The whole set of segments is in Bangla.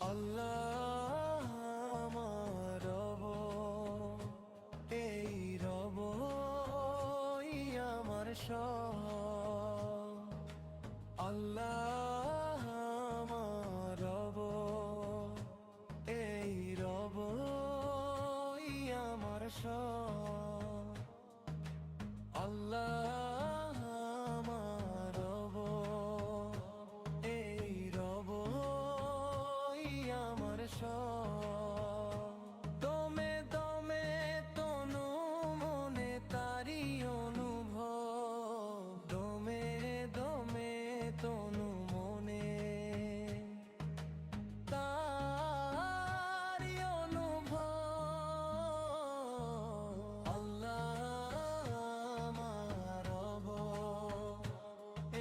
আল্লাহ আমার রব, এই রবই আমার সব। আল্লাহ আমার রব, এই রবই আমার সব। আল্লাহ আমার রব, এই রবই আমার সব। দমে দমে তনু মনে তারি অনুভব, দমে দমে তনু মনে তারি অনুভব। আল্লাহ আমার রব,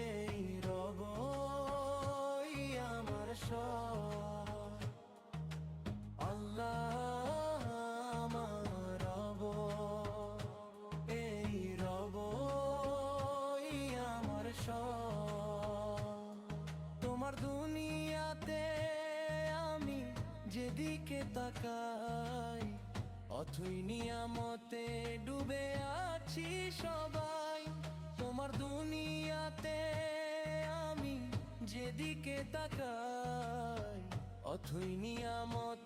এই রবই আমার সব। আল্লাহ আমার রব, এই রবই আমার সব। তোমার দুনিয়াতে আমি যেদিকে তাকাই, অথই নিয়ামতে ডুবে আছি সবাই। তোমার দুনিয়াতে আমি যেদিকে তাকাই, অথই নিয়ামত